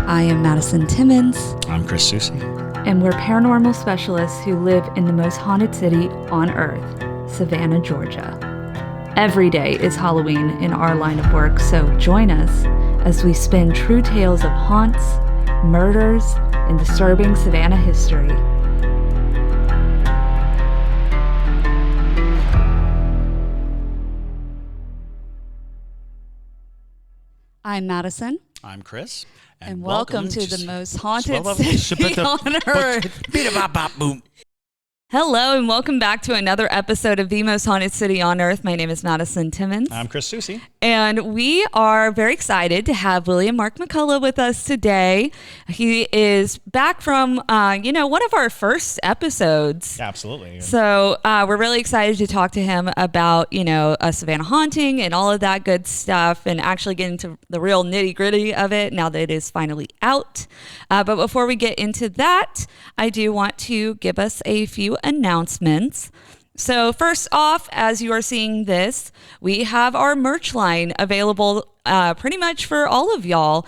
I am Madison Timmons. I'm Chris Susi. And we're paranormal specialists who live in the most haunted city on earth, Savannah, Georgia. Every day is Halloween in our line of work, so join us as we spin true tales of haunts, murders, and disturbing Savannah history. I'm Madison. I'm Chris. And welcome to the most haunted city on earth. Hello, and welcome back to another episode of The Most Haunted City on Earth. My name is Madison Timmons. I'm Chris Susi. And we are very excited to have William Mark McCullough with us today. He is back from, one of our first episodes. Absolutely. So we're really excited to talk to him about, a Savannah haunting and all of that good stuff and actually get into the real nitty gritty of it now that it is finally out. But before we get into that, I do want to give us a few announcements. So first off, as you are seeing this, we have our merch line available pretty much for all of y'all.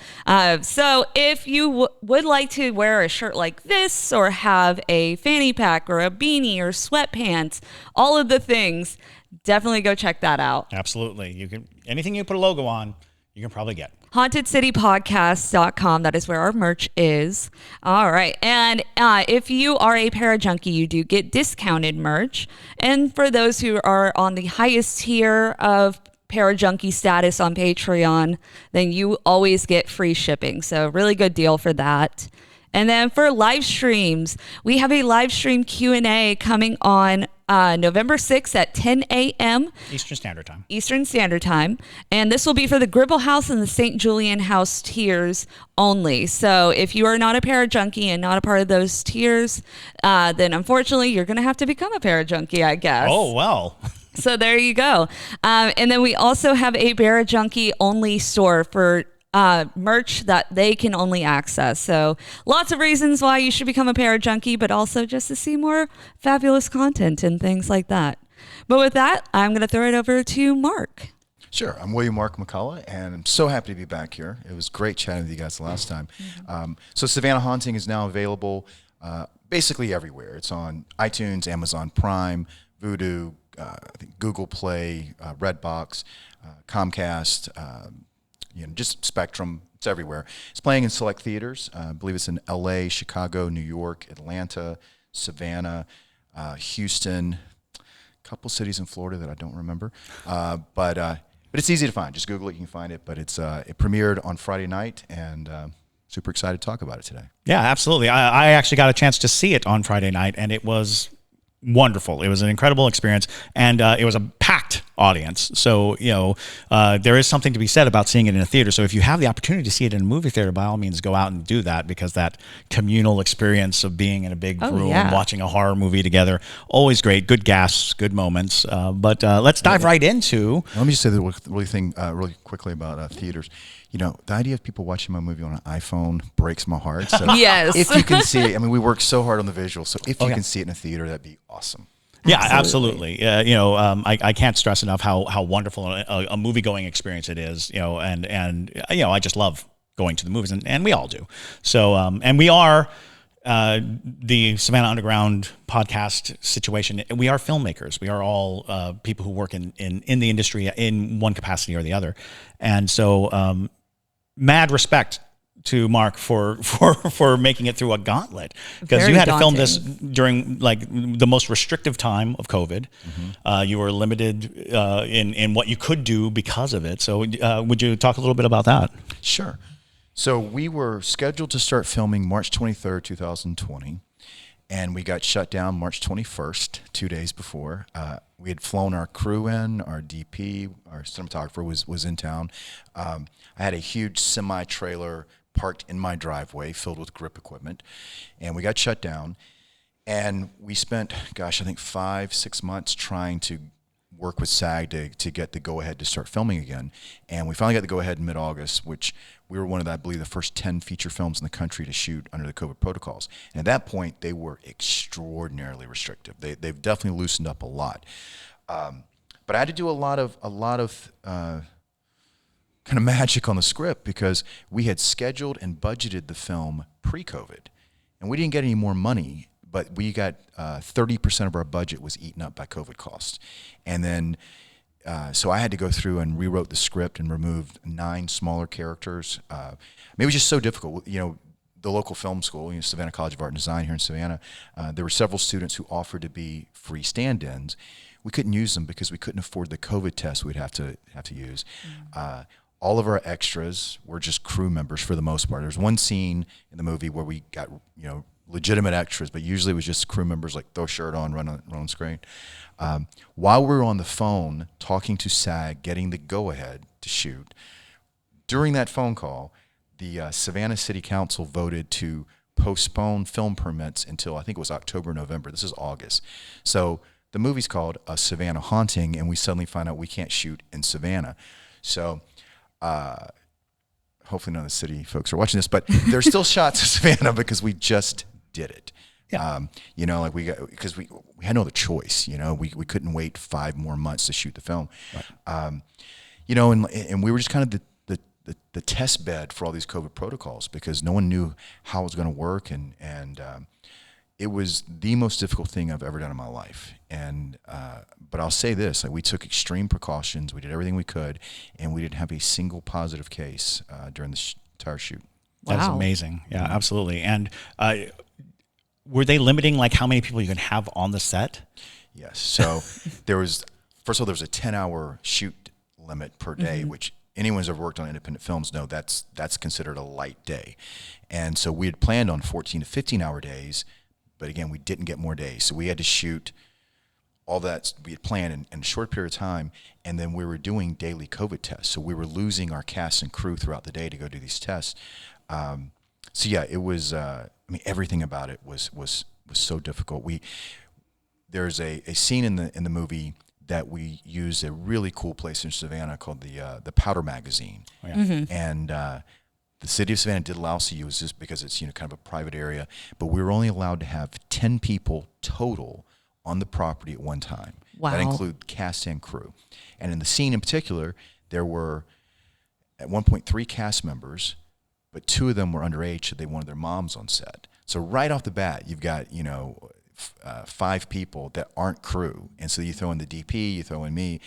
So if you would like to wear a shirt like this or have a fanny pack or a beanie or sweatpants, all of the things, definitely go check that out. Absolutely. You can anything you put a logo on, you can probably get. HauntedCityPodcast.com. That is where our merch is. All right. And if you are a Parajunkie, you do get discounted merch. And for those who are on the highest tier of Parajunkie status on Patreon, then you always get free shipping. So really good deal for that. And then for live streams, we have a live stream Q&A coming on November 6th at 10 a.m. Eastern Standard Time. And this will be for the Gribble House and the St. Julian House tiers only. So if you are not a Parajunkie and not a part of those tiers, then unfortunately you're going to have to become a Parajunkie, I guess. Oh, well. So there you go. And then we also have a Parajunkie only store for merch that they can only access. So lots of reasons why you should become a Parajunkie, but also just to see more fabulous content and things like that. But with that, I'm going to throw it over to Mark. Sure. I'm William Mark McCullough, and I'm so happy to be back here. It was great chatting with you guys the last time. Mm-hmm. So Savannah Haunting is now available basically everywhere. It's on iTunes, Amazon Prime, Vudu, I think Google Play, Redbox, Comcast, just Spectrum. It's everywhere. It's playing in select theaters. I believe it's in LA, Chicago, New York, Atlanta, Savannah, Houston, a couple cities in Florida that I don't remember. But it's easy to find. Just Google it, you can find it. But it premiered on Friday night, and super excited to talk about it today. Yeah, absolutely. I actually got a chance to see it on Friday night, and it was wonderful. It was an incredible experience, and it was a packed audience. So, there is something to be said about seeing it in a theater. So if you have the opportunity to see it in a movie theater, by all means, go out and do that, because that communal experience of being in a big room, watching a horror movie together, always great. Good gasps, good moments. But let's dive right into. Let me just say really quickly about theaters. The idea of people watching my movie on an iPhone breaks my heart. So yes. If you can see it, we work so hard on the visuals. So if you can see it in a theater, that'd be awesome. Yeah, absolutely. I can't stress enough how wonderful a movie-going experience it is. And I just love going to the movies, and we all do. So, and we are the Savannah Underground podcast situation. We are filmmakers. We are all people who work in the industry in one capacity or the other, and so mad respect to Mark for making it through a gauntlet, because you had to film this during the most restrictive time of COVID. Mm-hmm. You were limited in what you could do because of it. So would you talk a little bit about that? Sure. So we were scheduled to start filming March 23rd, 2020, and we got shut down March 21st, 2 days before. We had flown our crew in, our DP, our cinematographer was in town. I had a huge semi-trailer parked in my driveway filled with grip equipment, and we got shut down. And we spent, I think 5-6 months trying to work with SAG to get the go-ahead to start filming again. And we finally got the go-ahead in mid-August, which we were one of, I believe, the first 10 feature films in the country to shoot under the COVID protocols. And at that point, they were extraordinarily restrictive. They've definitely loosened up a lot. But I had to do a lot of kind of magic on the script because we had scheduled and budgeted the film pre-COVID, and we didn't get any more money, but we got 30% of our budget was eaten up by COVID costs. And then, so I had to go through and rewrote the script and removed 9 smaller characters. It was just so difficult. You know, the local film school, Savannah College of Art and Design here in Savannah, there were several students who offered to be free stand-ins. We couldn't use them because we couldn't afford the COVID tests we'd have to use. All of our extras were just crew members for the most part. There's one scene in the movie where we got, legitimate extras, but usually it was just crew members, like throw a shirt on, run on screen. While we were on the phone talking to SAG, getting the go-ahead to shoot, during that phone call, the Savannah City Council voted to postpone film permits until I think it was October, November. This is August. So the movie's called A Savannah Haunting, and we suddenly find out we can't shoot in Savannah. So hopefully none of the city folks are watching this, but there's still shots of Savannah because we just did it. Yeah. Because we had no other choice. We couldn't wait 5 more months to shoot the film. Right. And we were just kind of the test bed for all these COVID protocols because no one knew how it was going to work, and it was the most difficult thing I've ever done in my life. And but I'll say this: we took extreme precautions. We did everything we could, and we didn't have a single positive case during the entire shoot. That's amazing. Yeah, absolutely. And were they limiting like how many people you could have on the set? Yes. So first of all, there was a 10-hour shoot limit per day, which anyone who's ever worked on independent films know that's considered a light day. And so we had planned on 14 to 15-hour days, but again, we didn't get more days. So we had to shoot all that we had planned in a short period of time, and then we were doing daily COVID tests. So we were losing our cast and crew throughout the day to go do these tests. So yeah, it was, everything about it was so difficult. There's a scene in the movie that we use a really cool place in Savannah called the Powder Magazine. Oh, yeah. And the city of Savannah did allow us to use this because it's kind of a private area, but we were only allowed to have 10 people total on the property at one time. Wow. That included cast and crew. And in the scene in particular, there were at one point 3 cast members, but 2 of them were underage, so they wanted their moms on set. So right off the bat, you've got 5 people that aren't crew, and so you throw in the DP, you throw in me,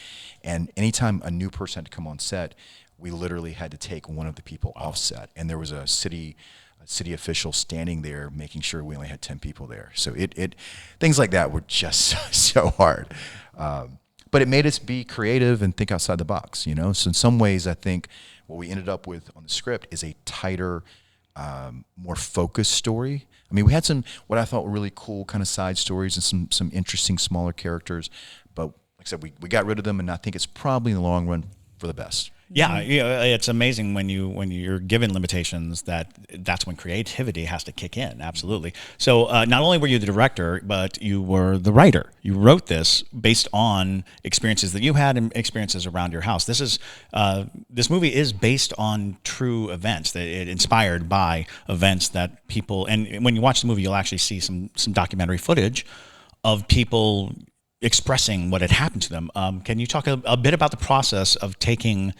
and anytime a new person had to come on set, we literally had to take one of the people off set, and there was a city official standing there making sure we only had 10 people there. So it things like that were just so hard, but it made us be creative and think outside the box. So in some ways, I think what we ended up with on the script is a tighter, more focused story. We had some what I thought were really cool kind of side stories and some interesting smaller characters, but like I said, we got rid of them, and I think it's probably in the long run for the best. Yeah, it's amazing when you're given limitations that's when creativity has to kick in. Absolutely. So not only were you the director, but you were the writer. You wrote this based on experiences that you had and experiences around your house. This movie is based on true events. That it inspired by events that people. And when you watch the movie, you'll actually see some documentary footage of people expressing what had happened to them. Can you talk a bit about the process of taking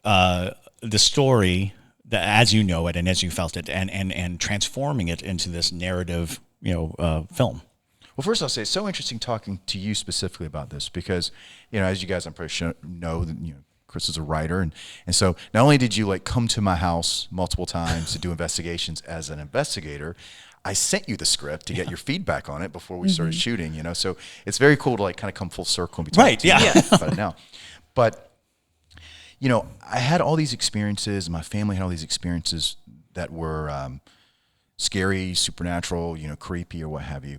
the story as you know it and as you felt it and transforming it into this narrative, film? Well, first I'll say it's so interesting talking to you specifically about this because, as you guys I'm pretty sure know, Chris is a writer, and so not only did you come to my house multiple times to do investigations as an investigator, I sent you the script to get your feedback on it before we started shooting, so it's very cool to kind of come full circle and be talking to you about it now. But, I had all these experiences, my family had all these experiences that were scary, supernatural, creepy or what have you.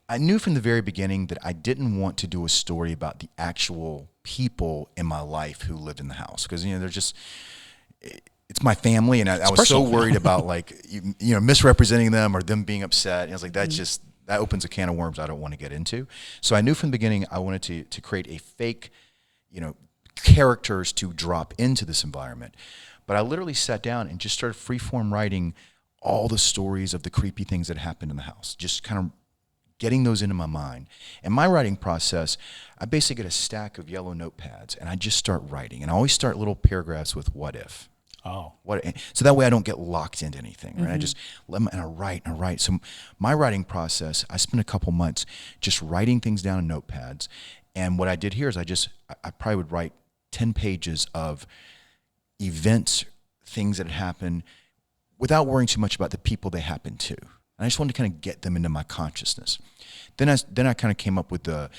I knew from the very beginning that I didn't want to do a story about the actual people in my life who lived in the house because, they're just... It's my family, and I was so worried about misrepresenting them or them being upset. And I was like, that opens a can of worms I don't want to get into. So I knew from the beginning I wanted to create a fake, characters to drop into this environment. But I literally sat down and just started freeform writing all the stories of the creepy things that happened in the house. Just kind of getting those into my mind. And my writing process, I basically get a stack of yellow notepads, and I just start writing. And I always start little paragraphs with "what if." Oh, So that way I don't get locked into anything, right? I just and I write. So my writing process, I spent a couple months just writing things down in notepads. And what I did here is I probably would write 10 pages of events, things that happened, without worrying too much about the people they happened to. And I just wanted to kind of get them into my consciousness. Then I kind of came up with the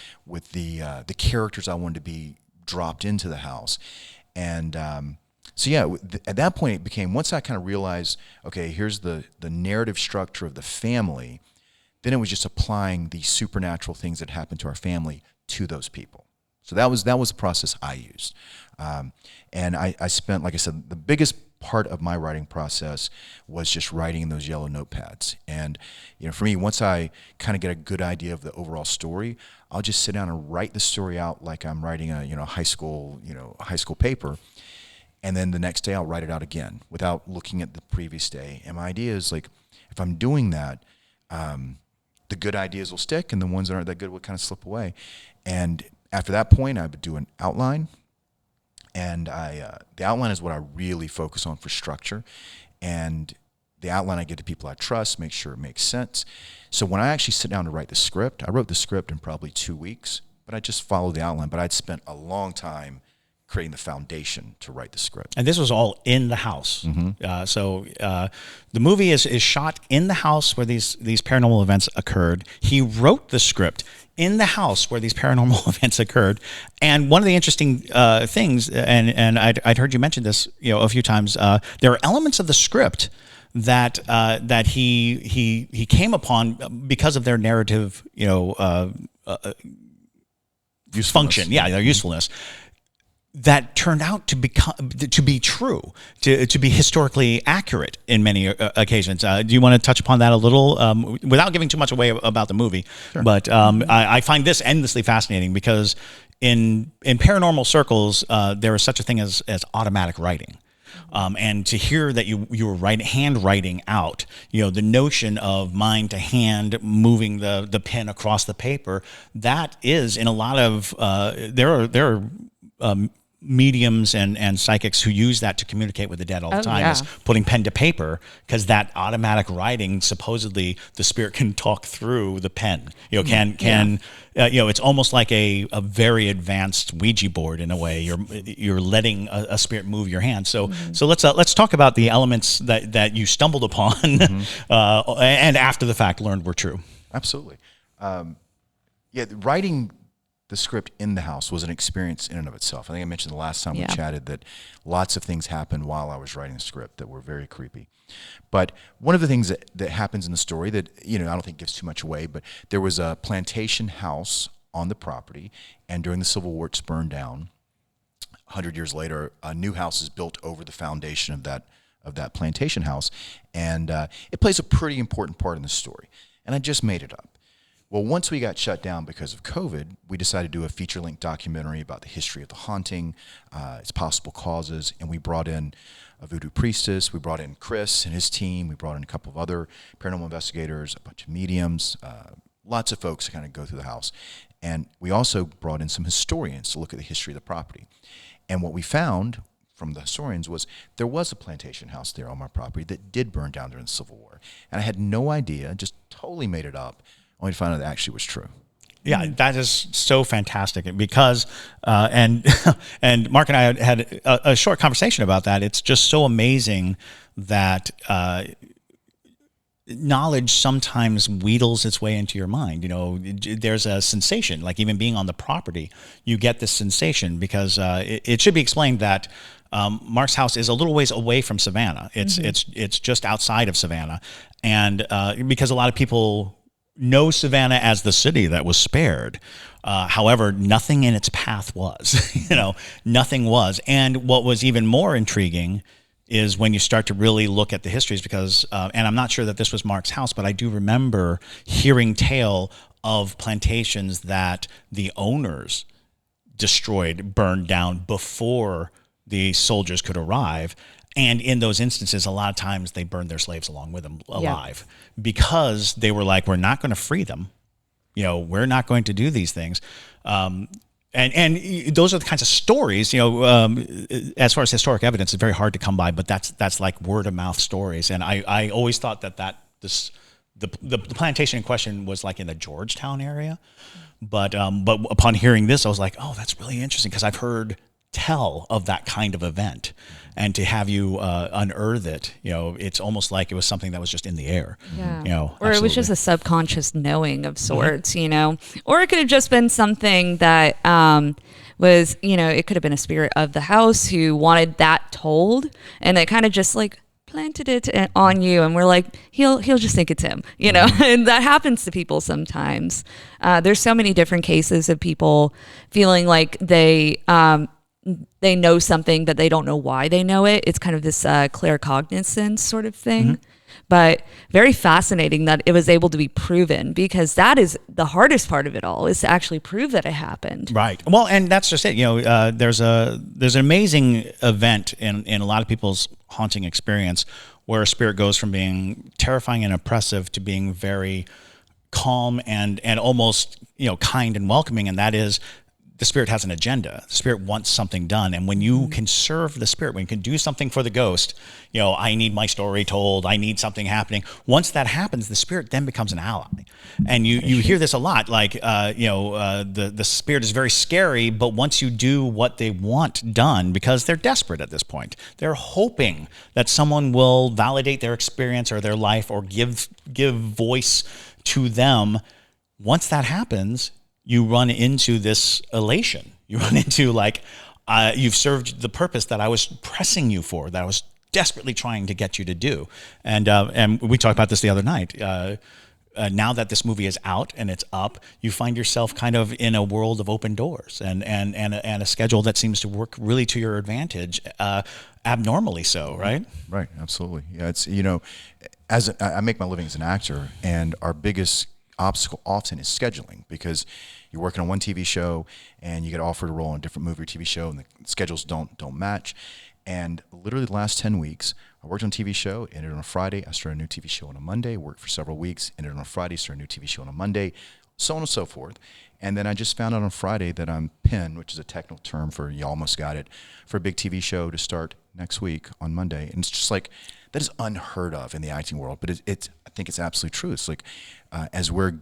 characters I wanted to be dropped into the house. And so yeah, at that point it became, once I kind of realized, okay, here's the narrative structure of the family, then it was just applying the supernatural things that happened to our family to those people. So that was the process I used. And I spent, like I said, the biggest part of my writing process was just writing in those yellow notepads. And for me, once I kind of get a good idea of the overall story, I'll just sit down and write the story out like I'm writing a high school paper. And then the next day I'll write it out again without looking at the previous day. And my idea is, like, if I'm doing that, the good ideas will stick, and the ones that aren't that good will kind of slip away. And after that point, I would do an outline. And the outline is what I really focus on for structure. And the outline I get to people I trust, make sure it makes sense. So when I actually sit down to write the script, I wrote the script in probably 2 weeks, but I just followed the outline. But I'd spent a long time creating the foundation to write the script. And this was all in the house. Mm-hmm. So the movie is shot in the house where these paranormal events occurred. He wrote the script in the house where these paranormal events occurred. And one of the interesting things, and I'd heard you mention this, a few times, there are elements of the script that he came upon because of their narrative, function. Yeah, their usefulness. That turned out to be true, to be historically accurate in many occasions. Do you want to touch upon that a little, without giving too much away about the movie? Sure. But I find this endlessly fascinating because in paranormal circles, there is such a thing as automatic writing. And to hear that you were handwriting out, the notion of mind to hand moving the pen across the paper, that is in a lot of there are mediums and psychics who use that to communicate with the dead all the time, is putting pen to paper, because that automatic writing, supposedly the spirit can talk through the pen. It's almost like a very advanced Ouija board in a way. You're letting a spirit move your hand. So let's talk about the elements that you stumbled upon and after the fact learned were true. Absolutely. Writing the script in the house was an experience in and of itself. I think I mentioned the last time we chatted that lots of things happened while I was writing the script that were very creepy. But one of the things that happens in the story that, I don't think gives too much away, but there was a plantation house on the property, and during the Civil War it's burned down. 100 years later, a new house is built over the foundation of that plantation house, and it plays a pretty important part in the story. And I just made it up. Well, once we got shut down because of COVID, we decided to do a feature-length documentary about the history of the haunting, its possible causes, and we brought in a voodoo priestess, we brought in Chris and his team, we brought in a couple of other paranormal investigators, a bunch of mediums, lots of folks to kind of go through the house. And we also brought in some historians to look at the history of the property. And what we found from the historians was there was a plantation house there on my property that did burn down during the Civil War. And I had no idea, just totally made it up, only to find out that actually was true. Yeah, that is so fantastic because, and Mark and I had a short conversation about that. It's just so amazing that knowledge sometimes wheedles its way into your mind. There's a sensation, like even being on the property, you get this sensation because it should be explained that Mark's house is a little ways away from Savannah. It's just outside of Savannah, and because a lot of people know Savannah as the city that was spared. However, nothing in its path was, nothing was. And what was even more intriguing is when you start to really look at the histories, because, and I'm not sure that this was Mark's house, but I do remember hearing tale of plantations that the owners destroyed, burned down before the soldiers could arrive. And in those instances, a lot of times they burned their slaves along with them alive because they were like, we're not going to free them we're not going to do these things. And those are the kinds of stories, as far as historic evidence, it's very hard to come by, but that's like word of mouth stories. And I always thought the plantation in question was like in the Georgetown area. But upon hearing this, I was like, oh, that's really interesting, because I've heard tell of that kind of event, and to have you unearth it, it's almost like it was something that was just in the air. Yeah. Or absolutely. It was just a subconscious knowing of sorts, or it could have just been something that was, it could have been a spirit of the house who wanted that told, and they kind of just like planted it on you, and we're like, he'll just think it's him, and that happens to people sometimes. There's so many different cases of people feeling like they know something, but they don't know why they know it. It's kind of this claircognizance sort of thing. But very fascinating that it was able to be proven, because that is the hardest part of it all, is to actually prove that it happened. Right. Well, and that's just it. There's an amazing event in a lot of people's haunting experience where a spirit goes from being terrifying and oppressive to being very calm and almost kind and welcoming, and that is, the spirit has an agenda. The spirit wants something done. And when you can serve the spirit, when you can do something for the ghost, I need my story told, I need something happening. Once that happens, the spirit then becomes an ally. And you hear this a lot, like, the spirit is very scary, but once you do what they want done, because they're desperate at this point, they're hoping that someone will validate their experience or their life or give voice to them. Once that happens, you run into this elation. You run into you've served the purpose that I was pressing you for, that I was desperately trying to get you to do. And we talked about this the other night. Now that this movie is out and it's up, you find yourself kind of in a world of open doors and a schedule that seems to work really to your advantage, abnormally so, right? Right, absolutely. Yeah, it's I make my living as an actor, and our biggest obstacle often is scheduling, because you're working on one TV show and you get offered a role in a different movie or TV show, and the schedules don't match. And literally the last 10 weeks, I worked on a TV show, ended on a Friday. I started a new TV show on a Monday, worked for several weeks, ended on a Friday, started a new TV show on a Monday, so on and so forth. And then I just found out on Friday that I'm pinned, which is a technical term for, you almost got it, for a big TV show to start next week on Monday. And it's just like, that is unheard of in the acting world, but I think it's absolutely true. It's like, as we're,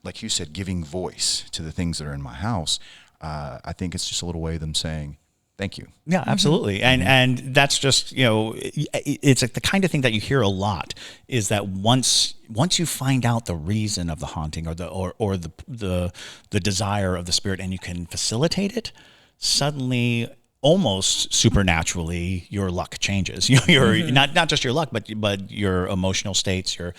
like you said, giving voice to the things that are in my house, I think it's just a little way of them saying, thank you. Yeah, absolutely. And that's just, it's like the kind of thing that you hear a lot, is that once you find out the reason of the haunting or the desire of the spirit, and you can facilitate it, suddenly, almost supernaturally, your luck changes. Your not just your luck, but your emotional states, your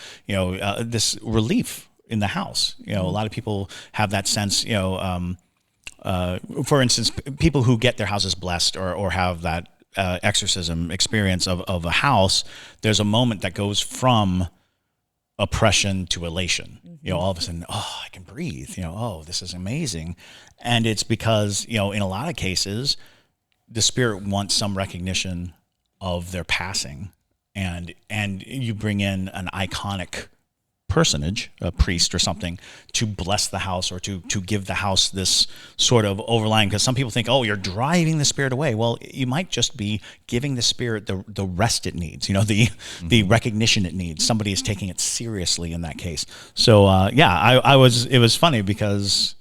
this relief in the house. A lot of people have that sense. For instance, people who get their houses blessed or have that exorcism experience of a house, there's a moment that goes from oppression to elation. All of a sudden, oh, I can breathe. Oh, this is amazing, and it's because in a lot of cases, the spirit wants some recognition of their passing, and you bring in an iconic personage, a priest or something, to bless the house or to give the house this sort of overlying, because some people think, oh, you're driving the spirit away. Well, you might just be giving the spirit the rest it needs, the recognition it needs. Somebody is taking it seriously in that case. So it was funny because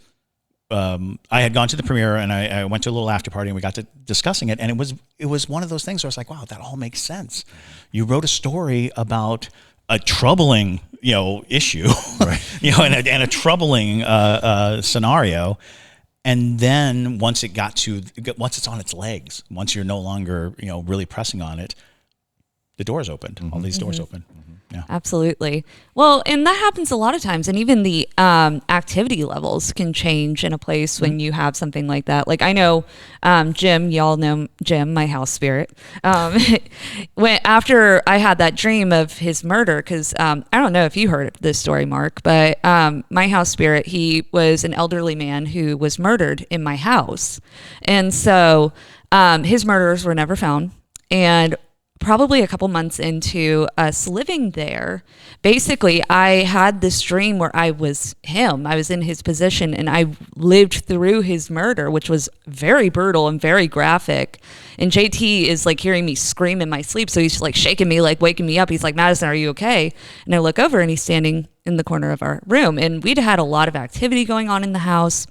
I had gone to the premiere, and I went to a little after party, and we got to discussing it, and it was one of those things where I was like, wow, that all makes sense. You wrote a story about a troubling issue, right? and a troubling scenario, and then once it's on its legs, once you're no longer really pressing on it, the doors opened. All these doors open. Yeah. Absolutely. Well, and that happens a lot of times, and even the activity levels can change in a place when you have something like that. Like I know Jim, y'all know Jim, my house spirit. When after I had that dream of his murder, because I don't know if you heard this story, Mark, but my house spirit, he was an elderly man who was murdered in my house, and so his murderers were never found, and probably a couple months into us living there, basically I had this dream where I was him. I was in his position and I lived through his murder, which was very brutal and very graphic. And JT is like hearing me scream in my sleep. So he's like shaking me, like waking me up. He's like, Madison, are you okay? And I look over and he's standing in the corner of our room. And we'd had a lot of activity going on in the house.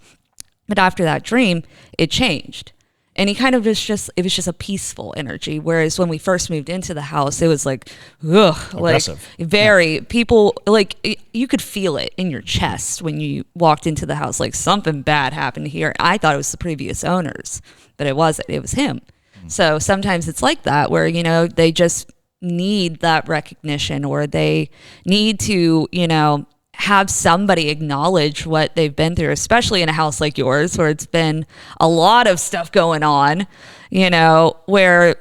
But after that dream, it changed. And he kind of was just, it was just a peaceful energy. Whereas when we first moved into the house, it was like, ugh, aggressive. Like very, people, like you could feel it in your chest when you walked into the house, like something bad happened here. I thought it was the previous owners, but it wasn't, it was him. Mm-hmm. So sometimes it's like that where, you know, they just need that recognition or they need to, you know, have somebody acknowledge what they've been through, especially in a house like yours where it's been a lot of stuff going on, you know, where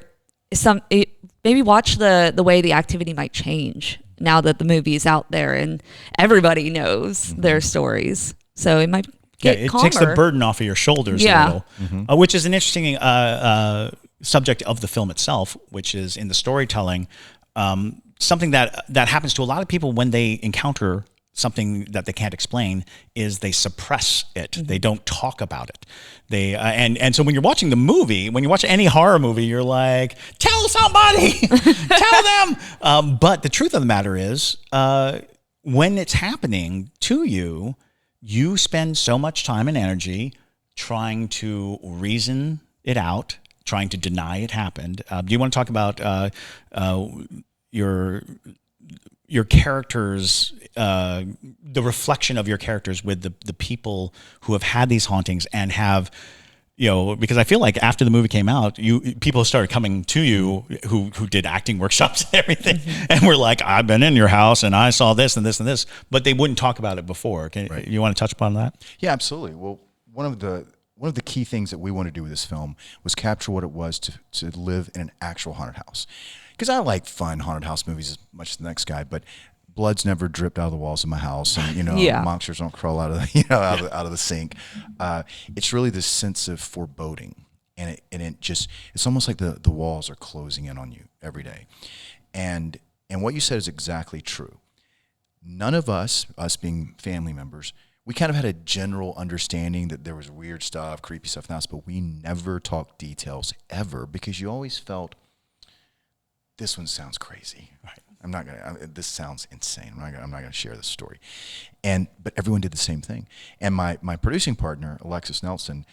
maybe watch the way the activity might change now that the movie is out there and everybody knows their stories. So it might get it calmer. takes the burden off of your shoulders a little, which is an interesting subject of the film itself, which is in the storytelling, something that happens to a lot of people when they encounter something that they can't explain is they suppress it. They don't talk about it. They and so when you're watching the movie, when you watch any horror movie, you're like, tell somebody, tell them. But the truth of the matter is, when it's happening to you, you spend so much time and energy trying to reason it out, trying to deny it happened. Do you want to talk about your characters, the reflection of your characters with the people who have had these hauntings and have, you know, because I feel like after the movie came out, people started coming to you who did acting workshops and everything, and were like, I've been in your house and I saw this and this and this, but they wouldn't talk about it before. You want to touch upon that? Yeah, absolutely. Well, one of the key things that we wanted to do with this film was capture what it was to live in an actual haunted house. Because I like fun haunted house movies as much as the next guy, but blood's never dripped out of the walls of my house, and you know, monsters don't crawl out of the, out of the sink. It's really this sense of foreboding, and it's almost like the walls are closing in on you every day. And what you said is exactly true. None of us being family members, we kind of had a general understanding that there was weird stuff, creepy stuff in the house, but we never talked details ever because you always felt, this one sounds crazy. Right. This sounds insane. I'm not gonna share this story. But everyone did the same thing. And my producing partner, Alexis Nelson,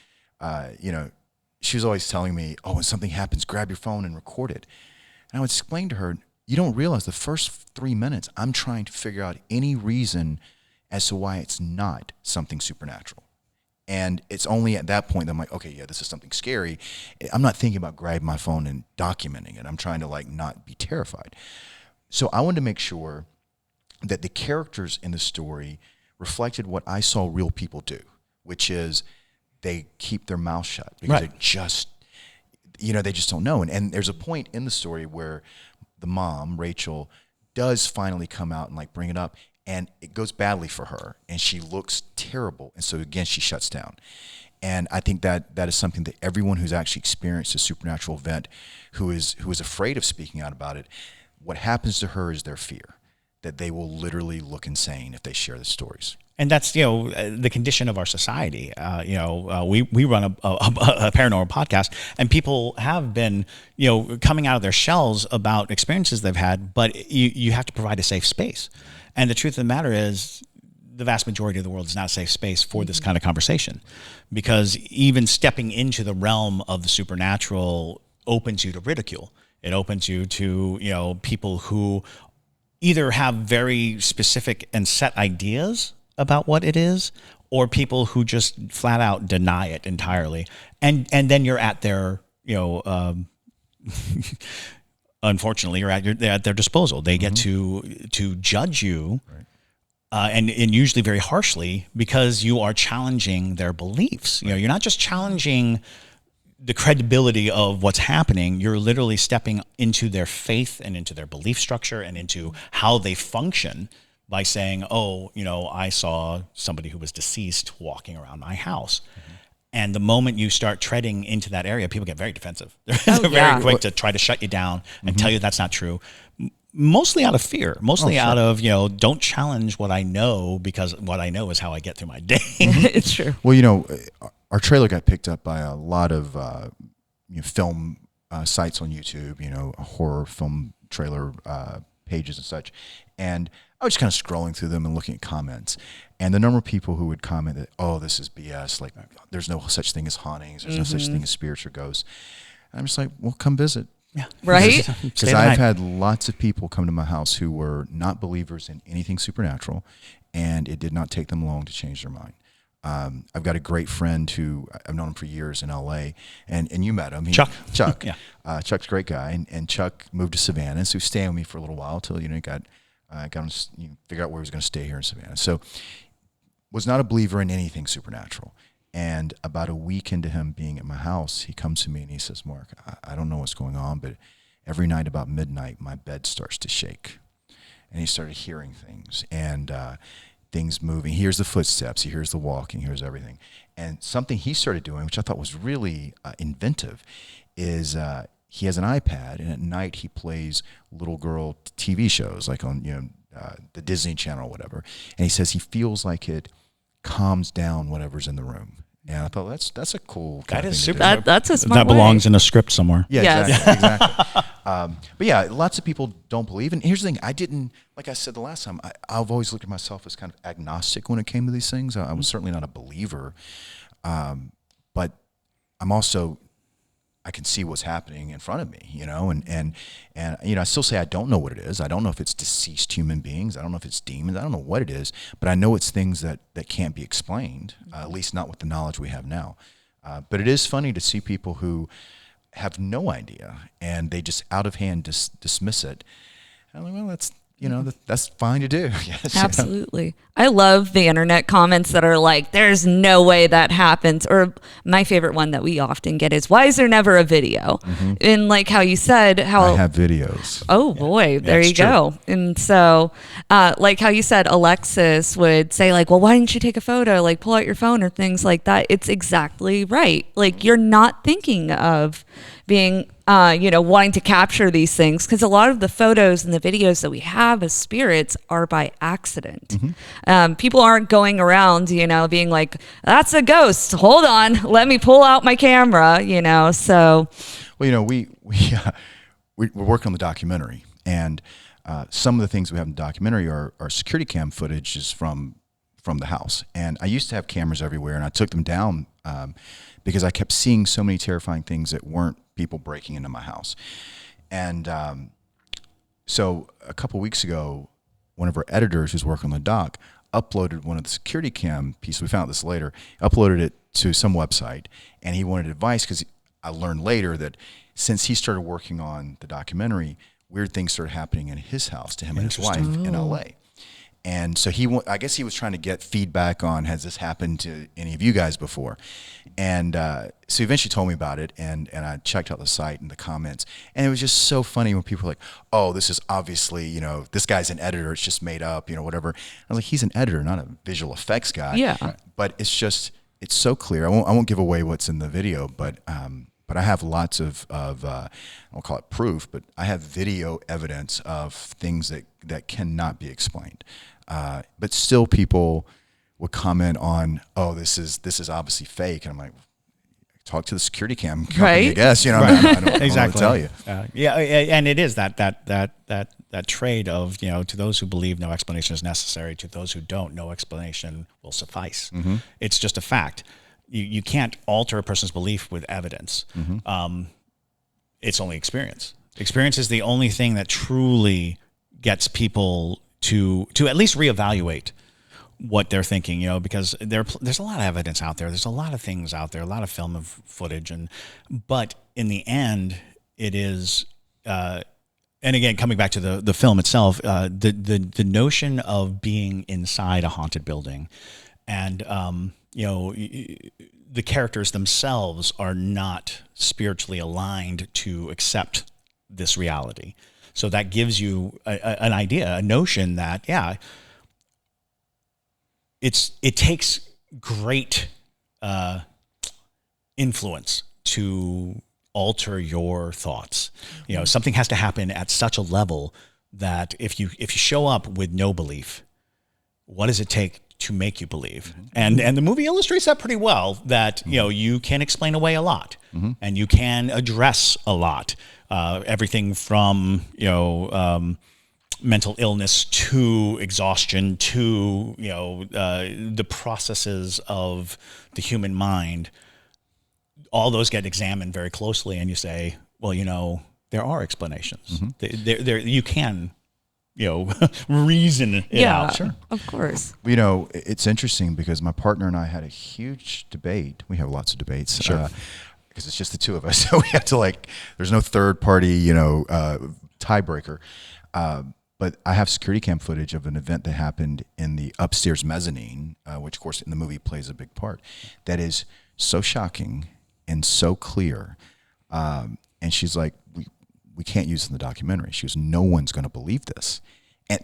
she was always telling me, oh, when something happens, grab your phone and record it. And I would explain to her, you don't realize the first 3 minutes, I'm trying to figure out any reason as to why it's not something supernatural. And it's only at that point that I'm like, okay, yeah, this is something scary. I'm not thinking about grabbing my phone and documenting it. I'm trying to not be terrified. So I wanted to make sure that the characters in the story reflected what I saw real people do, which is they keep their mouth shut because they just don't know. And there's a point in the story where the mom, Rachel, does finally come out and bring it up. And it goes badly for her, and she looks terrible. And so, again, she shuts down. And I think that is something that everyone who's actually experienced a supernatural event who is afraid of speaking out about it, what happens to her is their fear, that they will literally look insane if they share the stories. And that's, the condition of our society. We run a paranormal podcast, and people have been, coming out of their shells about experiences they've had, but you have to provide a safe space. And the truth of the matter is, the vast majority of the world is not a safe space for this kind of conversation, because even stepping into the realm of the supernatural opens you to ridicule. It opens you to, people who either have very specific and set ideas about what it is, or people who just flat out deny it entirely. And then you're at their, unfortunately, you're at their disposal. They get to judge you, and usually very harshly, because you are challenging their beliefs. You're not just challenging the credibility of what's happening. You're literally stepping into their faith and into their belief structure and into how they function by saying, oh, I saw somebody who was deceased walking around my house. And the moment you start treading into that area, people get very defensive. They're yeah. very quick to try to shut you down and tell you that's not true. Mostly out of fear, out of, don't challenge what I know, because what I know is how I get through my day. It's true. Well, our trailer got picked up by a lot of film sites on YouTube, horror film trailer pages and such. And I was just kind of scrolling through them and looking at comments. And the number of people who would comment that, oh, this is BS, like there's no such thing as hauntings, there's no such thing as spirits or ghosts. And I'm just like, well, come visit. Yeah. Right? Because I've had lots of people come to my house who were not believers in anything supernatural, and it did not take them long to change their mind. I've got a great friend who I've known him for years in LA, and you met him. Chuck. Yeah. Chuck's a great guy, and Chuck moved to Savannah, so he was staying with me for a little while till he got him figure out where he was going to stay here in Savannah. So was not a believer in anything supernatural. And about a week into him being at my house, he comes to me and he says, Mark, I don't know what's going on, but every night about midnight, my bed starts to shake. And he started hearing things and things moving. He hears the footsteps, he hears the walking, he hears everything. And something he started doing, which I thought was really inventive, is he has an iPad, and at night he plays little girl TV shows, like on the Disney Channel or whatever. And he says he feels like it calms down whatever's in the room. And I thought that's a cool kind of thing super. to do. That's a smart That belongs in a script somewhere. Yeah, Yes. exactly. But yeah, lots of people don't believe. And here's the thing: I didn't, like I said the last time, I've always looked at myself as kind of agnostic when it came to these things. I was certainly not a believer, but I'm also, I can see what's happening in front of me, and I still say I don't know what it is. I don't know if it's deceased human beings. I don't know if it's demons. I don't know what it is, but I know it's things that can't be explained, at least not with the knowledge we have now. But it is funny to see people who have no idea and they just out of hand dismiss it. And I'm like, well, that's fine to do. Yes, Absolutely. I love the internet comments that are like, there's no way that happens. Or my favorite one that we often get is, why is there never a video? And like how you said, I have videos. Oh boy, there you true. go. And so, like how you said, Alexis would say like, well, why didn't you take a photo? Like pull out your phone or things like that. It's exactly right. Like you're not thinking of being, wanting to capture these things, because a lot of the photos and the videos that we have as spirits are by accident. People aren't going around, being like, that's a ghost. Hold on, let me pull out my camera, so. Well, we're working on the documentary, and some of the things we have in the documentary are security cam footages from the house. And I used to have cameras everywhere, and I took them down because I kept seeing so many terrifying things that weren't people breaking into my house. And so a couple weeks ago, one of our editors who's working on the doc uploaded one of the security cam pieces. We found this later. Uploaded it to some website, and he wanted advice because I learned later that since he started working on the documentary, weird things started happening in his house to him and his wife in LA. And so I guess he was trying to get feedback on, has this happened to any of you guys before? And so he eventually told me about it, and I checked out the site and the comments. And it was just so funny when people were like, oh, this is obviously, this guy's an editor, it's just made up, whatever. I was like, he's an editor, not a visual effects guy. Yeah. But it's so clear. I won't give away what's in the video, but I have lots of I won't call it proof, but I have video evidence of things that cannot be explained. But still people would comment on, oh, this is obviously fake. And I'm like, talk to the security cam company, right? I guess, I don't Exactly. know what to tell you. And it is that trade of, to those who believe no explanation is necessary, to those who don't, no explanation will suffice. It's just a fact. You can't alter a person's belief with evidence. It's only experience. Experience is the only thing that truly gets people to at least reevaluate what they're thinking, because there's a lot of evidence out there. There's a lot of things out there, a lot of film of footage, but in the end, it is. And again, coming back to the film itself, the notion of being inside a haunted building, and the characters themselves are not spiritually aligned to accept this reality. So that gives you an idea, a notion that, it takes great influence to alter your thoughts. You know, something has to happen at such a level that if you show up with no belief, what does it take to make you believe? And the movie illustrates that pretty well, that, you know, you can explain away a lot and you can address a lot. Everything from, you know, mental illness to exhaustion to, you know, the processes of the human mind. All those get examined very closely, and you say, well, you know, there are explanations. There you can, you know, reason it out. Sure. Of course. You know, it's interesting because my partner and I had a huge debate. We have lots of debates. Because it's just the two of us. So we have to, like, there's no third party, you know, tiebreaker. But I have security cam footage of an event that happened in the upstairs mezzanine, which of course in the movie plays a big part, that is so shocking and so clear. And she's like, we can't use it in the documentary. She goes, no one's going to believe this.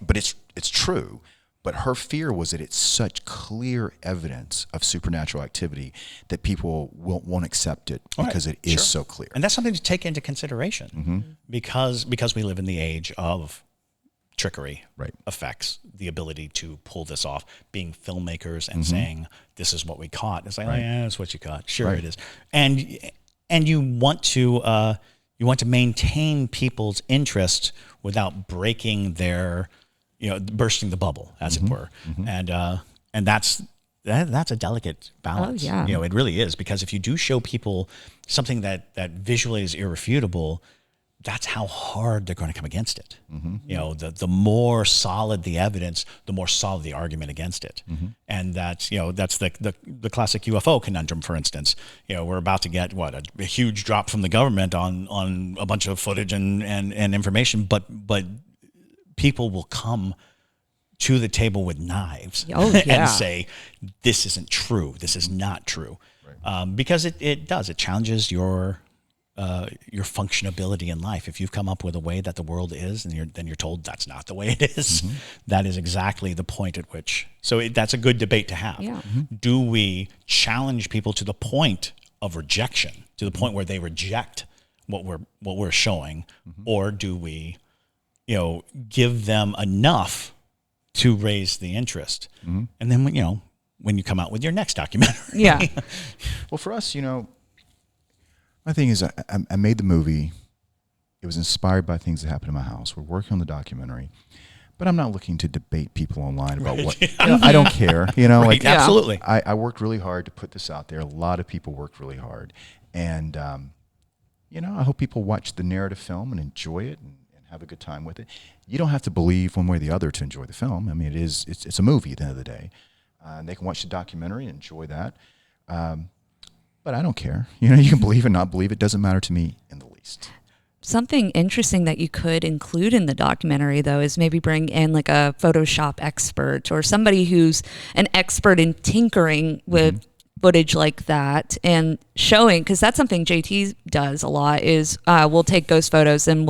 But it's true. But her fear was that it's such clear evidence of supernatural activity that people won't accept it because it is so clear. And that's something to take into consideration because we live in the age of trickery, effects, the ability to pull this off, being filmmakers and saying, this is what we caught. It's like, oh, yeah, that's what you caught. Sure it is. And you want to maintain people's interest without breaking their, you know, bursting the bubble, as it were. And that's a delicate balance. Oh, yeah. You know, it really is, because if you do show people something that visually is irrefutable, that's how hard they're going to come against it. You know, the more solid the evidence, the more solid the argument against it. And that's, you know, that's the classic UFO conundrum, for instance. You know, we're about to get a huge drop from the government on a bunch of footage and information, but people will come to the table with knives and say, this isn't true. This is not true. Because it challenges your functionability in life. If you've come up with a way that the world is, and then you're told that's not the way it is, that is exactly the point at which. So that's a good debate to have. Do we challenge people to the point of rejection, to the point where they reject what we're showing, or do we, you know, give them enough to raise the interest, and then when you come out with your next documentary, Well, for us, you know. My thing is, I made the movie. It was inspired by things that happened in my house. We're working on the documentary, but I'm not looking to debate people online about what. You know, I don't care. You know, like absolutely. I worked really hard to put this out there. A lot of people worked really hard, and you know, I hope people watch the narrative film and enjoy it and have a good time with it. You don't have to believe one way or the other to enjoy the film. I mean, it's a movie at the end of the day, and they can watch the documentary and enjoy that. But I don't care. You know, you can believe it, not believe it. Doesn't matter to me in the least. Something interesting that you could include in the documentary, though, is maybe bring in like a Photoshop expert or somebody who's an expert in tinkering with footage like that and showing, because that's something JT does a lot, is we'll take ghost photos and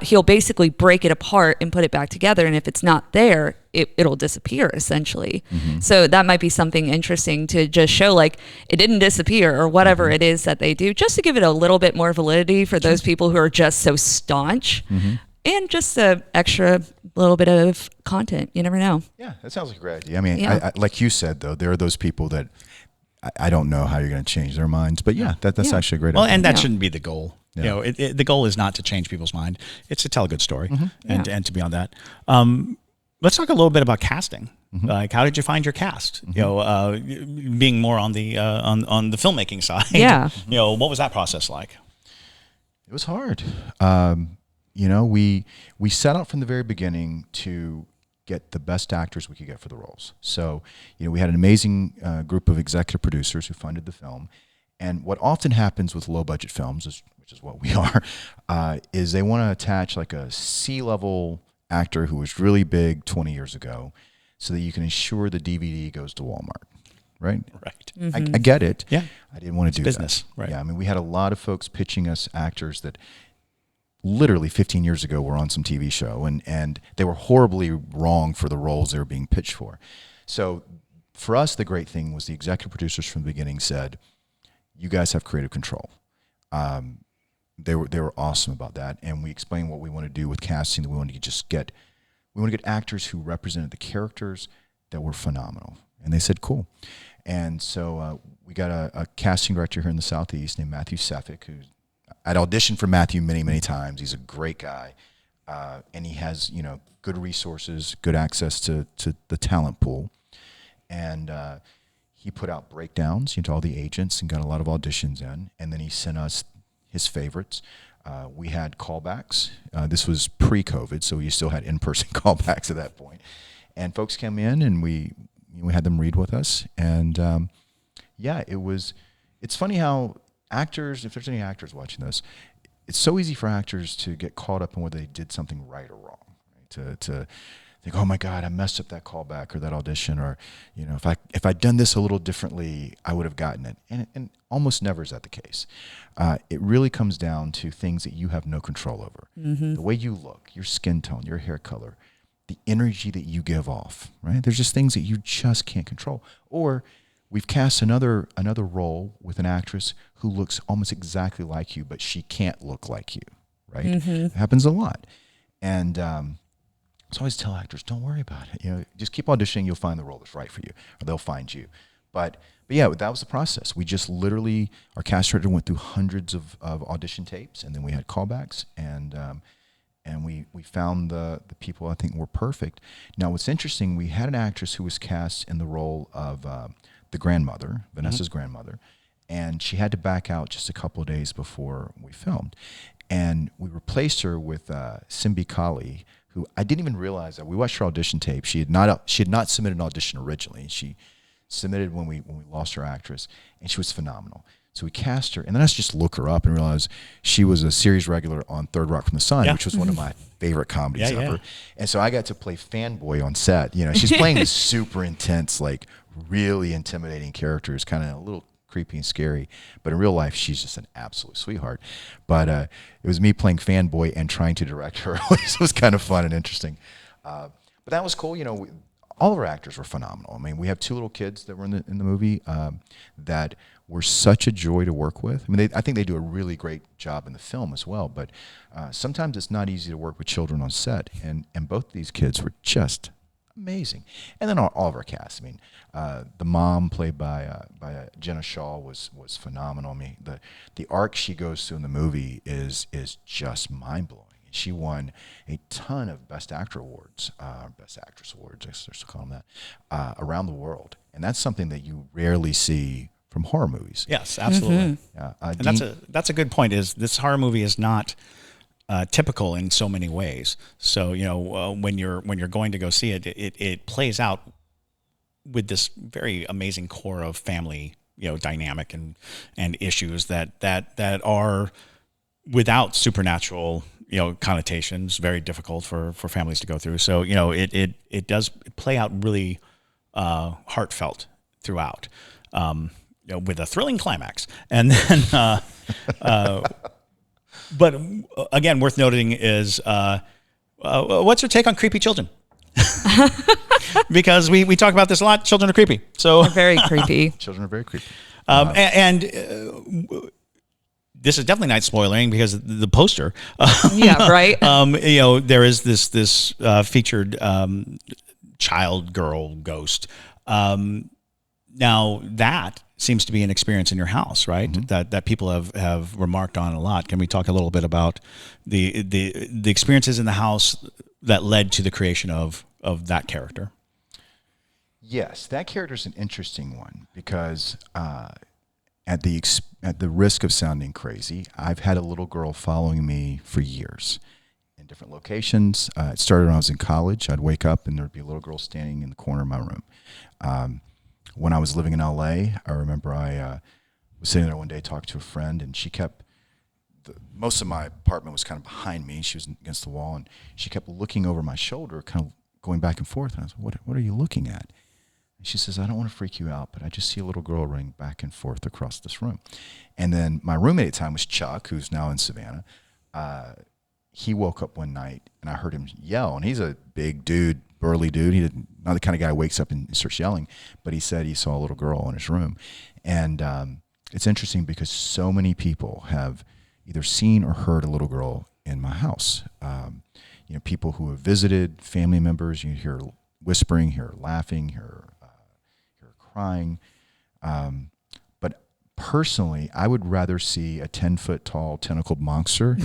he'll basically break it apart and put it back together. And if it's not there, it'll disappear essentially. So that might be something interesting to just show, like, it didn't disappear or whatever it is that they do, just to give it a little bit more validity for those people who are just so staunch, and just a extra little bit of content. You never know. Yeah, that sounds like a great idea. I mean, I, like you said, though, there are those people that I don't know how you're going to change their minds, but that's actually a great idea. Well, and that shouldn't be the goal. You know, the goal is not to change people's mind. It's to tell a good story and to be on that. Let's talk a little bit about casting. Like, how did you find your cast? You know, being more on the filmmaking side. You know, what was that process like? It was hard. You know, we set out from the very beginning to get the best actors we could get for the roles. So, you know, we had an amazing group of executive producers who funded the film. And what often happens with low budget films, which is what we are, is they want to attach like a C-level actor who was really big 20 years ago so that you can ensure the DVD goes to Walmart, right? I get it. Yeah. I didn't want to do business, that. right. Yeah, I mean, we had a lot of folks pitching us actors that literally 15 years ago were on some TV show, and they were horribly wrong for the roles they were being pitched for. So for us, the great thing was the executive producers from the beginning said, you guys have creative control. They were awesome about that, and we explained what we want to do with casting. That we want to get actors who represented the characters that were phenomenal, and they said cool. And so we got a casting director here in the Southeast named Matthew Sefik, who I'd auditioned for Matthew many times. He's a great guy, and he has good resources, good access to the talent pool, and he put out breakdowns into all the agents and got a lot of auditions in, and then he sent us his favorites. We had callbacks. This was pre-COVID, so we still had in-person callbacks at that point. And folks came in, and we had them read with us. And it's funny how actors, if there's any actors watching this, it's so easy for actors to get caught up in whether they did something right or wrong. Right? To think, oh my God, I messed up that callback or that audition, or if I'd done this a little differently, I would have gotten it. And almost never is that the case. It really comes down to things that you have no control over. Mm-hmm. The way you look, your skin tone, your hair color, the energy that you give off, right? There's just things that you just can't control. Or we've cast another role with an actress who looks almost exactly like you, but she can't look like you, right? Mm-hmm. It happens a lot. And so I always tell actors, don't worry about it. Just keep auditioning. You'll find the role that's right for you, or they'll find you. But yeah, that was the process. We just literally, our cast director went through hundreds of audition tapes, and then we had callbacks, and we found the people I think were perfect. Now, what's interesting, we had an actress who was cast in the role of the grandmother, Vanessa's mm-hmm. grandmother, and she had to back out just a couple of days before we filmed. And we replaced her with Simbi Kali, who I didn't even realize that. We watched her audition tape. She had not submitted an audition originally. She submitted when we lost her actress, and she was phenomenal. So we cast her, and then I just look her up and realize she was a series regular on Third Rock from the Sun, which was one of my favorite comedies ever. And so I got to play fanboy on set. She's playing this super intense, like really intimidating character. It's kind of a little creepy and scary, but in real life, she's just an absolute sweetheart. But it was me playing fanboy and trying to direct her, which was kind of fun and interesting. But that was cool. All of our actors were phenomenal. I mean, we have two little kids that were in the movie that were such a joy to work with. I mean, I think they do a really great job in the film as well. But sometimes it's not easy to work with children on set, and both these kids were just amazing. And then all of our cast. I mean, the mom played by Jenna Shaw was phenomenal. I mean, the arc she goes through in the movie is just mind blowing. She won a ton of Best Actor awards, Best Actress awards, I guess they're still calling that, around the world. And that's something that you rarely see from horror movies. Yes, absolutely. Mm-hmm. And that's a good point. Is this horror movie is not typical in so many ways. So when you're going to go see it, it plays out with this very amazing core of family dynamic and issues that are without supernatural connotations, very difficult for families to go through. So it does play out really heartfelt throughout, with a thrilling climax. And then but again, worth noting is what's your take on creepy children? Because we talk about this a lot. Children are creepy. So they're very creepy. Children are very creepy. This is definitely not spoiling because the poster. Yeah, right. There is this featured child girl ghost. Now that seems to be an experience in your house, right? Mm-hmm. That people have remarked on a lot. Can we talk a little bit about the experiences in the house that led to the creation of that character? Yes, that character is an interesting one because at the risk of sounding crazy, I've had a little girl following me for years in different locations. It started when I was in college. I'd wake up and there'd be a little girl standing in the corner of my room. When I was living in LA, I remember I was sitting there one day talking to a friend, and she kept most of my apartment was kind of behind me. She was against the wall, and she kept looking over my shoulder, kind of going back and forth. And I was like, what are you looking at? And she says, I don't want to freak you out, but I just see a little girl running back and forth across this room. And then my roommate at the time was Chuck, who's now in Savannah. He woke up one night, and I heard him yell. And he's a big dude, burly dude. He's not the kind of guy who wakes up and starts yelling. But he said he saw a little girl in his room. And it's interesting because so many people have either seen or heard a little girl in my house. People who have visited, family members, you hear whispering, hear laughing, hear crying. But personally, I would rather see a 10-foot tall tentacled monster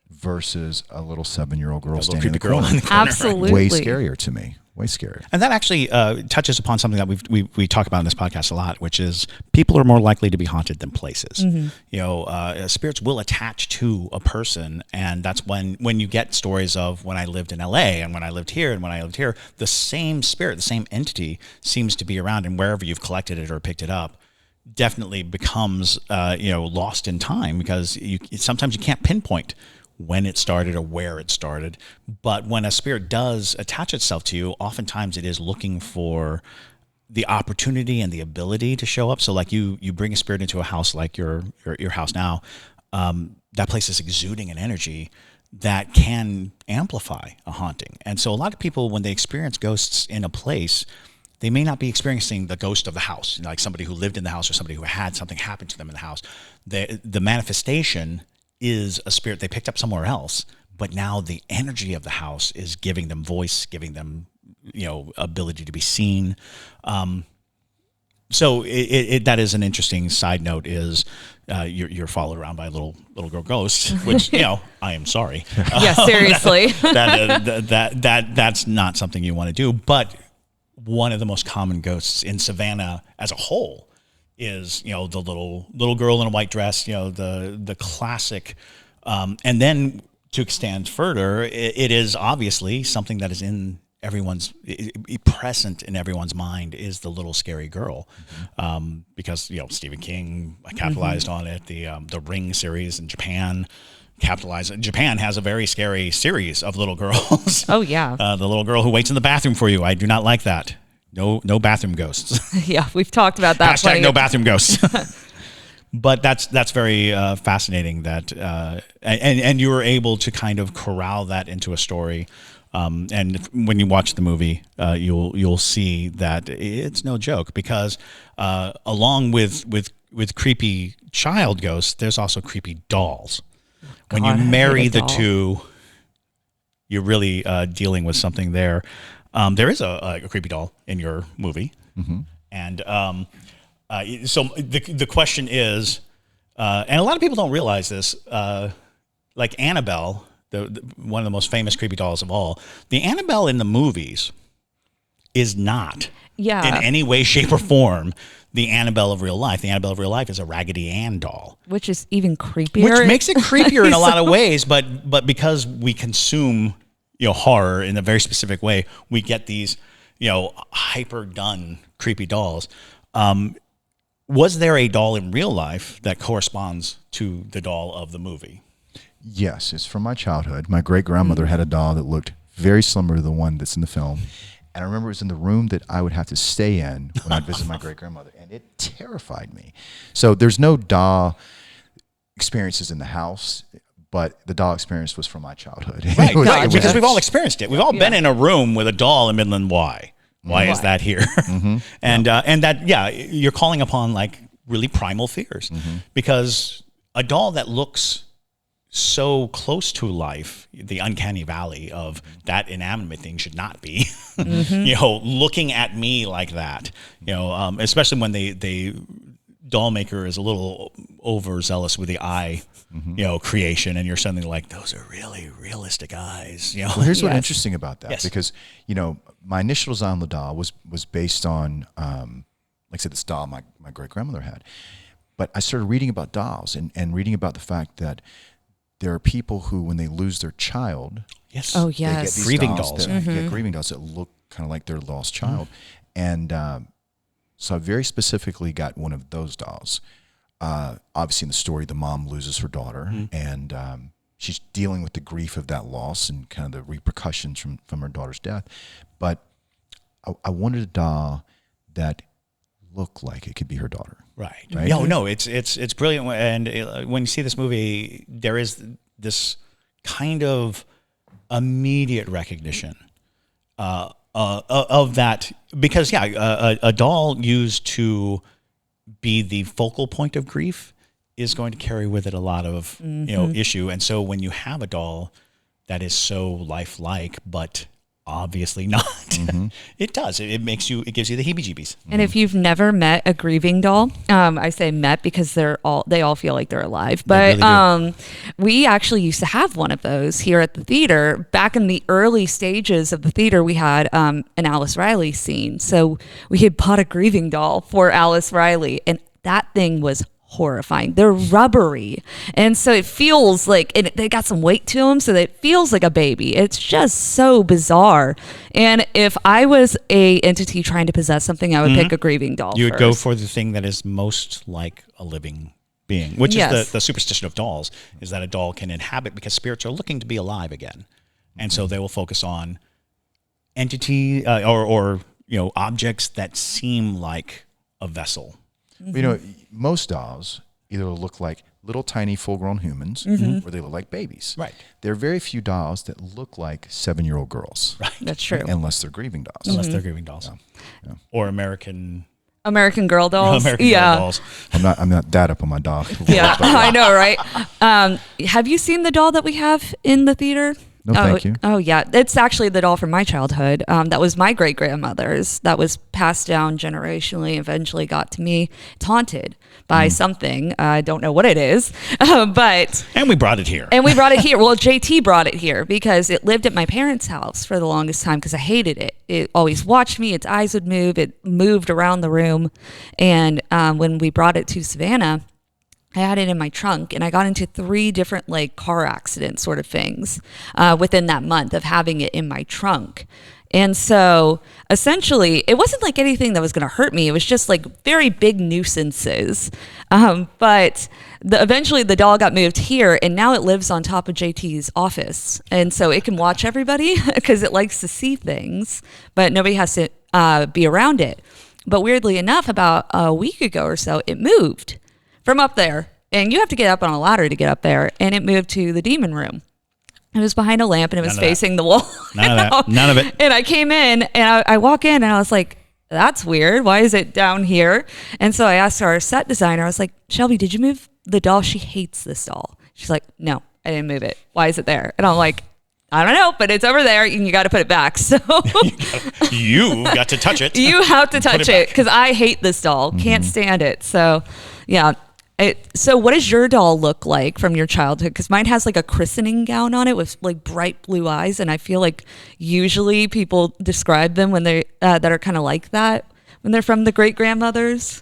versus a little 7-year-old girl standing in the corner. Absolutely. Way scarier to me. Way scarier. And that actually touches upon something that we talk about in this podcast a lot, which is people are more likely to be haunted than places. Spirits will attach to a person, and that's when you get stories of when I lived in LA and when I lived here and when I lived here, the same spirit, the same entity seems to be around, and wherever you've collected it or picked it up, definitely becomes lost in time, because sometimes you can't pinpoint when it started or where it started. But when a spirit does attach itself to you, oftentimes it is looking for the opportunity and the ability to show up. So like you bring a spirit into a house like your house now, that place is exuding an energy that can amplify a haunting. And so a lot of people, when they experience ghosts in a place, they may not be experiencing the ghost of the house, like somebody who lived in the house or somebody who had something happen to them in the house. The manifestation is a spirit they picked up somewhere else, but now the energy of the house is giving them voice, giving them, ability to be seen. So that is an interesting side note, is you're followed around by a little girl ghost, which, I am sorry. Yeah, seriously. That's not something you want to do. But one of the most common ghosts in Savannah as a whole is, the little girl in a white dress, the classic. And then to extend further, it is obviously something that is in everyone's present in everyone's mind, is the little scary girl. Because, Stephen King capitalized on it. The Ring series in Japan capitalized. Japan has a very scary series of little girls. Oh yeah. The little girl who waits in the bathroom for you. I do not like that. No bathroom ghosts. Yeah, we've talked about that. Hashtag no bathroom ghosts. But that's very fascinating that and you were able to kind of corral that into a story. And when you watch the movie, you'll see that it's no joke, because along with creepy child ghosts, there's also creepy dolls. When you marry the two, you're really dealing with something there. There is a creepy doll in your movie, and so the question is, and a lot of people don't realize this, like Annabelle, the one of the most famous creepy dolls of all, the Annabelle in the movies is not in any way, shape, or form the Annabelle of real life. The Annabelle of real life is a Raggedy Ann doll, which is even creepier. Which makes it creepier in a lot of ways, but because we consume horror in a very specific way, we get these hyper done creepy dolls. Was there a doll in real life that corresponds to the doll of the movie? Yes, it's from my childhood. My great-grandmother had a doll that looked very similar to the one that's in the film. And I remember it was in the room that I would have to stay in when I'd visit my great-grandmother, and it terrified me. So there's no doll experiences in the house, but the doll experience was from my childhood. Right, because we've all experienced it. We've all been in a room with a doll in Midland. Why is that here? And that, you're calling upon like really primal fears, because a doll that looks so close to life, the uncanny valley of that inanimate thing should not be, looking at me like that, especially when they doll maker is a little overzealous with the eye, creation, and you're suddenly like, those are really realistic eyes. Well, here's what's interesting about that, because my initial design on the doll was based on, like I said, this doll my great grandmother had, but I started reading about dolls and reading about the fact that there are people who, when they lose their child, they get these grieving dolls that get grieving dolls that look kind of like their lost child, and so I very specifically got one of those dolls. Obviously, in the story, the mom loses her daughter, and she's dealing with the grief of that loss and kind of the repercussions from her daughter's death. But I wanted a doll that looked like it could be her daughter. Right. No, it's brilliant. And when you see this movie, there is this kind of immediate recognition of that, because a doll used to be the focal point of grief is going to carry with it a lot of issue. And so when you have a doll that is so lifelike, but obviously not, it does. It gives you the heebie-jeebies. And if you've never met a grieving doll, I say met because they all feel like they're alive. But really we actually used to have one of those here at the theater. Back in the early stages of the theater, we had an Alice Riley scene. So we had bought a grieving doll for Alice Riley, and that thing was horrifying. They're rubbery, and so it feels like, and they got some weight to them, so that it feels like a baby. It's just so bizarre. And if I was a entity trying to possess something, I would pick a grieving doll. You would go for the thing that is most like a living being, which is the superstition of dolls, is that a doll can inhabit, because spirits are looking to be alive again, and so they will focus on entity or objects that seem like a vessel. Most dolls either look like little tiny full-grown humans or they look like babies. Right. There are very few dolls that look like 7-year-old girls. Right. That's true. Unless they're grieving dolls. Unless they're grieving dolls. Yeah. Or American Girl dolls. Girl dolls. I'm not that up on my doll. Yeah, I know, right? Have you seen the doll that we have in the theater? No, thank you. Oh, yeah. It's actually the doll from my childhood. That was my great-grandmother's. That was passed down generationally, eventually got to me. It's haunted by something. I don't know what it is, but... And we brought it here. Well, JT brought it here because it lived at my parents' house for the longest time because I hated it. It always watched me. Its eyes would move. It moved around the room. And when we brought it to Savannah, I had it in my trunk, and I got into 3 different car accident sort of things within that month of having it in my trunk. And so essentially it wasn't like anything that was going to hurt me. It was just very big nuisances. But eventually the doll got moved here, and now it lives on top of JT's office. And so it can watch everybody because it likes to see things, but nobody has to be around it. But weirdly enough, about a week ago or so, it moved from up there, and you have to get up on a ladder to get up there, and it moved to the demon room. It was behind a lamp, and it was facing the wall. None of it. And I came in, and I walk in, and I was like, that's weird. Why is it down here? And so I asked our set designer, I was like, Shelby, did you move the doll? She hates this doll. She's like, no, I didn't move it. Why is it there? And I'm like, I don't know, but it's over there, and you got to put it back. So you got to touch it. You have to touch it because I hate this doll. Can't stand it. So yeah. So what does your doll look like from your childhood? Because mine has a christening gown on it with bright blue eyes, and I feel like usually people describe them when they that are kind of like that when they're from the great grandmothers.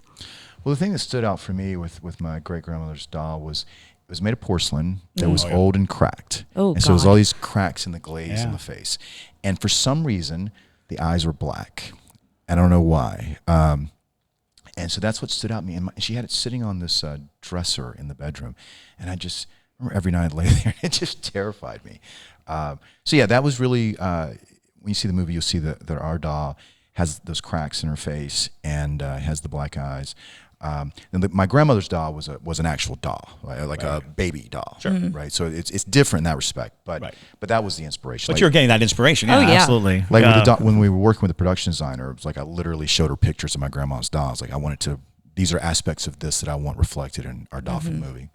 Well, the thing that stood out for me with my great grandmother's doll was it was made of porcelain that was old and cracked. Oh, and so God. it was all these cracks in the glaze in the face, and for some reason the eyes were black. I don't know why. And so that's what stood out to me. And she had it sitting on this dresser in the bedroom. And I just remember every night I'd lay there, it just terrified me. So yeah, that was really, when you see the movie, you'll see that our doll has those cracks in her face and has the black eyes. And my grandmother's doll was an actual doll, right? A baby doll, right? So it's different in that respect, but that was the inspiration. But you're getting that inspiration, yeah. Absolutely. When we were working with the production designer, it was I literally showed her pictures of my grandma's doll. I was I wanted to. These are aspects of this that I want reflected in our doll for the movie.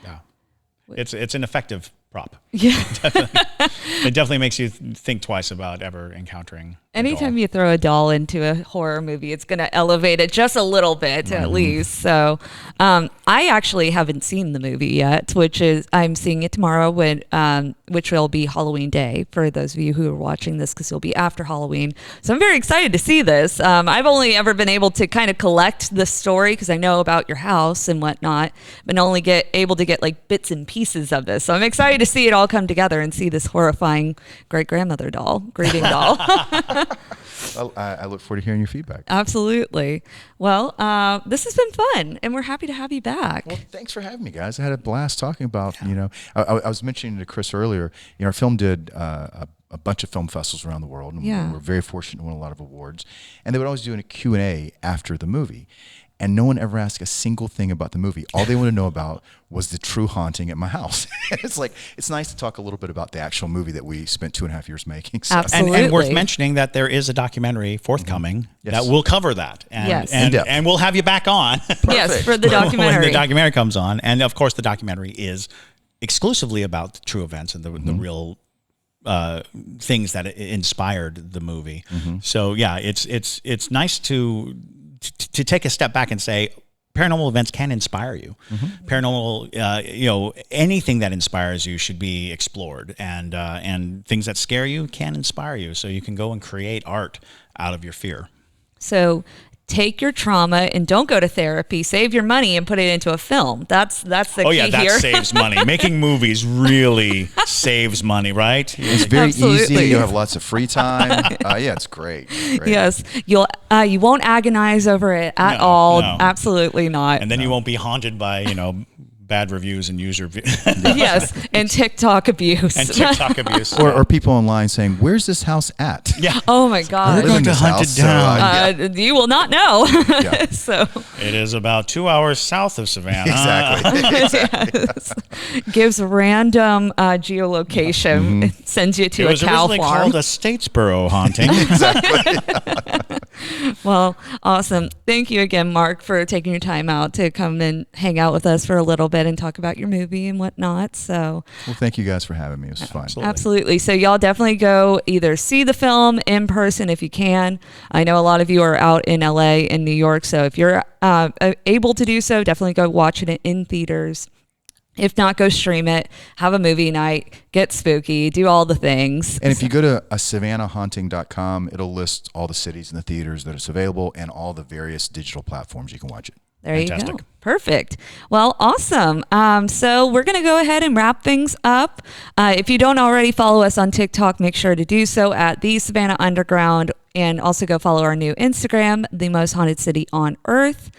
Yeah, it's an effective prop. Yeah, it definitely makes you think twice about ever encountering. Anytime you throw a doll into a horror movie, it's going to elevate it just a little bit at least. So I actually haven't seen the movie yet, which is I'm seeing it tomorrow, which will be Halloween Day for those of you who are watching this because it'll be after Halloween. So I'm very excited to see this. I've only ever been able to kind of collect the story because I know about your house and whatnot, but only able to get bits and pieces of this. So I'm excited to see it all come together and see this horrifying great-grandmother doll, grieving doll. Well, I look forward to hearing your feedback. Absolutely. Well, this has been fun, and we're happy to have you back. Well, thanks for having me, guys. I had a blast talking about, I was mentioning to Chris earlier, our film did a bunch of film festivals around the world, and we're very fortunate to win a lot of awards. And they would always do a Q&A after the movie. and no one ever asked a single thing about the movie. All they want to know about was the true haunting at my house. It's like, it's nice to talk a little bit about the actual movie that we spent 2.5 years making. So. Absolutely. And worth mentioning that there is a documentary forthcoming that will cover that. And, Yes. and we'll have you back on. Yes, for the documentary. When the documentary comes on. And of course, the documentary is exclusively about the true events and the real things that inspired the movie. So yeah, it's nice to take a step back and say paranormal events can inspire you. Paranormal, anything that inspires you should be explored, and things that scare you can inspire you. So you can go and create art out of your fear. So take your trauma and don't go to therapy. Save your money and put it into a film. That's the key that here. saves money. Making movies really saves money, right? It's very Absolutely. easy. You have lots of free time. It's great. Yes, you won't agonize over it at all. No. Absolutely not. And then you won't be haunted by bad reviews and user Yes, and TikTok abuse. and TikTok abuse. Or people online saying, "Where's this house at?" Yeah. Oh my I God. live in this to hunt house, it down. yeah. You will not know. Yeah. So It is about 2 hours south of Savannah. Exactly. yes. Gives random geolocation. It sends you to It a was cow originally farm. called a Statesboro haunting. Well, awesome. Thank you again, Mark, for taking your time out to come and hang out with us for a little bit and talk about your movie and whatnot. So Well, thank you guys for having me. It was fun. absolutely. So y'all definitely go either see the film in person if you can. I know a lot of you are out in LA and New York. So if you're able to do so, definitely go watch it in theaters. If not, go stream it, have a movie night, get spooky, do all the things. And if you go to savannahhaunting.com, it'll list all the cities and the theaters that it's available and all the various digital platforms you can watch it. There you Fantastic. go. Perfect. Well, awesome. So we're going to go ahead and wrap things up. If you don't already follow us on TikTok, make sure to do so at the Savannah Underground, and also go follow our new Instagram, The Most Haunted City on Earth.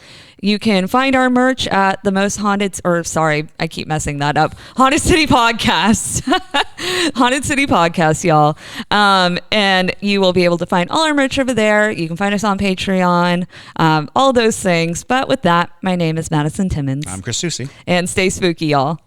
You can find our merch at the Most Haunted, I keep messing that up. Haunted City Podcast. Haunted City Podcast, y'all. And you will be able to find all our merch over there. You can find us on Patreon, all those things. But with that, my name is Madison Timmons. I'm Chris Soucy. And stay spooky, y'all.